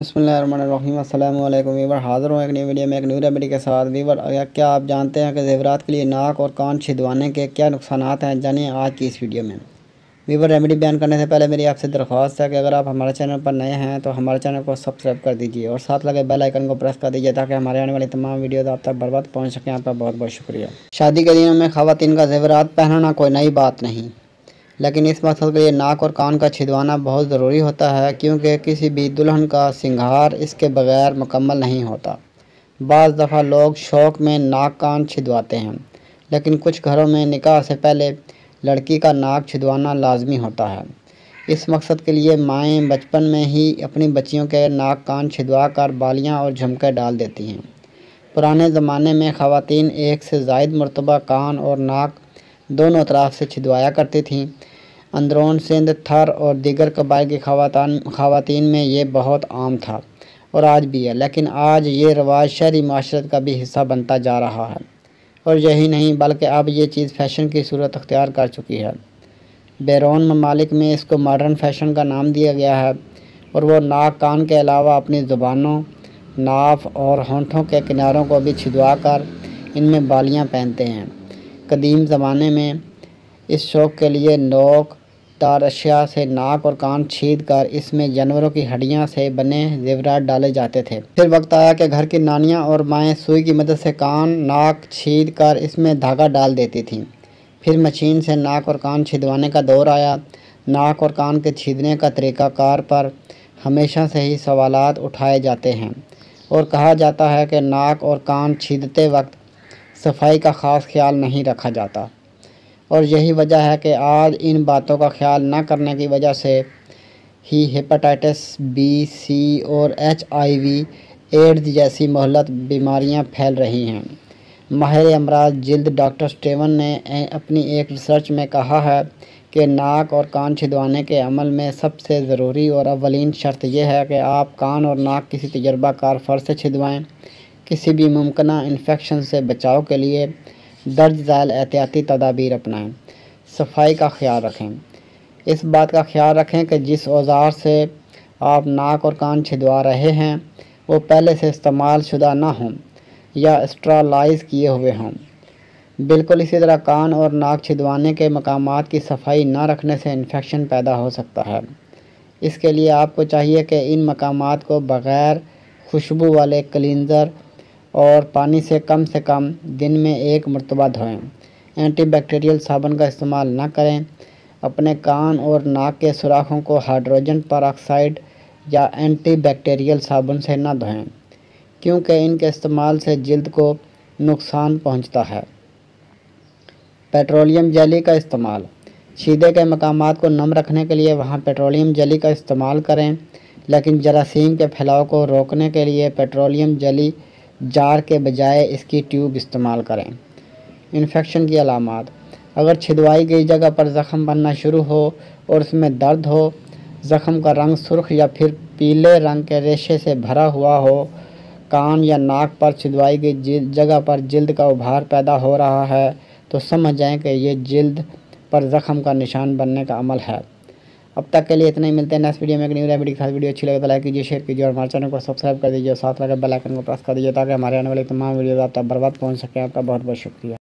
बिस्मिल्लाहिर्रहमानिर्रहीम अस्सलाम वालेकुम वीवर। हाज़िर हूँ एक नई वीडियो में एक न्यू रेमेडी के साथ। वीवर, क्या आप जानते हैं कि ज़ेवरात के लिए नाक और कान छिदवाने के क्या नुकसानात हैं? जानिए आज की इस वीडियो में। वीवर, रेमेडी बयान करने से पहले मेरी आपसे दरख्वास्त है कि अगर आप हमारे चैनल पर नए हैं तो हमारे चैनल को सब्सक्राइब कर दीजिए और साथ लगे बेल आइकन को प्रेस कर दीजिए ताकि हमारे आने वाली तमाम वीडियोज़ आप तक बर वक्त पहुँच सकें। आपका बहुत बहुत शुक्रिया। शादी के दिनों में ख़वातीन का ज़ेवरात पहनना कोई नई बात नहीं, लेकिन इस मकसद के लिए नाक और कान का छिदवाना बहुत ज़रूरी होता है, क्योंकि किसी भी दुल्हन का सिंगार इसके बगैर मुकम्मल नहीं होता। बाज़ दफ़ा लोग शौक़ में नाक कान छिदवाते हैं, लेकिन कुछ घरों में निकाह से पहले लड़की का नाक छिदवाना लाजमी होता है। इस मकसद के लिए माएँ बचपन में ही अपनी बच्चियों के नाक कान छिदवा कर बालियाँ और झुमके डाल देती हैं। पुराने ज़माने में ख़वातीन एक से ज़ायद मरतबा कान और नाक दोनों तरफ से छिदवाया करती थीं। अंदरून सिंध, थर और दीगर कबाइल की ख़वातीन में ये बहुत आम था और आज भी है, लेकिन आज ये रवाज शहरी माशरत का भी हिस्सा बनता जा रहा है। और यही नहीं बल्कि अब ये चीज़ फ़ैशन की सूरत अख्तियार कर चुकी है। बैरून ममालिक में इसको मॉडर्न फ़ैशन का नाम दिया गया है और वो नाक कान के अलावा अपनी ज़ुबानों, नाफ और होंठों के किनारों को भी छिदवा कर इनमें बालियाँ पहनते हैं। कदीम ज़माने में इस शौक़ के लिए नोक दार अशिया से नाक और कान छीद कर इसमें जानवरों की हड्डियां से बने ज़ेवरात डाले जाते थे। फिर वक्त आया कि घर की नानियां और माएँ सुई की मदद से कान नाक छीद कर इसमें धागा डाल देती थीं। फिर मशीन से नाक और कान छिदवाने का दौर आया। नाक और कान के छीदने का तरीक़ाकार पर हमेशा से ही सवालात उठाए जाते हैं और कहा जाता है कि नाक और कान छीदते वक्त सफाई का ख़ास ख्याल नहीं रखा जाता, और यही वजह है कि आज इन बातों का ख्याल न करने की वजह से ही हेपेटाइटिस बी, सी और HIV, एड्स जैसी मुहल्लत बीमारियां फैल रही हैं। माहिर अमराज जिल्द डॉक्टर स्टीवन ने अपनी एक रिसर्च में कहा है कि नाक और कान छिदवाने के अमल में सबसे ज़रूरी और अव्वलीन शर्त यह है कि आप कान और नाक किसी तजर्बाकार फ़र्द से छिदवाएँ। किसी भी मुमकिना इन्फेक्शन से बचाव के लिए दर्ज झैल एहतियाती तदाबीर अपनाएं। सफाई का ख्याल रखें। इस बात का ख्याल रखें कि जिस औज़ार से आप नाक और कान छिदवा रहे हैं वो पहले से इस्तेमाल शुदा ना हों या स्टरलाइज़ किए हुए हों। बिल्कुल इसी तरह कान और नाक छिदवाने के मकामात की सफाई न रखने से इन्फेक्शन पैदा हो सकता है। इसके लिए आपको चाहिए कि इन मकामात को बग़ैर खुशबू वाले क्लींज़र और पानी से कम दिन में एक मरतबा धोएं। एंटीबैक्टीरियल साबुन का इस्तेमाल न करें। अपने कान और नाक के सुराखों को हाइड्रोजन परऑक्साइड या एंटीबैक्टीरियल साबुन से न धोएं, क्योंकि इनके इस्तेमाल से जिल्द को नुकसान पहुंचता है। पेट्रोलियम जेली का इस्तेमाल। छीदे के मकामात को नम रखने के लिए वहां पेट्रोलियम जेली का इस्तेमाल करें, लेकिन जरासीम के फैलाव को रोकने के लिए पेट्रोलियम जेली जार के बजाय इसकी ट्यूब इस्तेमाल करें। इन्फेक्शन की अलामात। अगर छिदवाई गई जगह पर ज़ख़म बनना शुरू हो और उसमें दर्द हो, ज़ख़म का रंग सुर्ख या फिर पीले रंग के रेशे से भरा हुआ हो, कान या नाक पर छिदवाई गई जगह पर जिल्द का उभार पैदा हो रहा है, तो समझ जाएं कि ये जिल्द पर ज़ख़म का निशान बनने का अमल है। अब तक के लिए इतना ही। मिलते हैं नेक्स्ट वीडियो में एक न्यू रेमेडी के साथ। वीडियो अच्छी लगे तो लाइक कीजिए, शेयर कीजिए और हमारे चैनल को सब्सक्राइब कर दीजिए और साथ लगा बेल आइकन को प्रेस कर दीजिए ताकि हमारे आने वाली तमाम वीडियो आप तक बर वक्त पहुँच सकें। आपका बहुत बहुत शुक्रिया।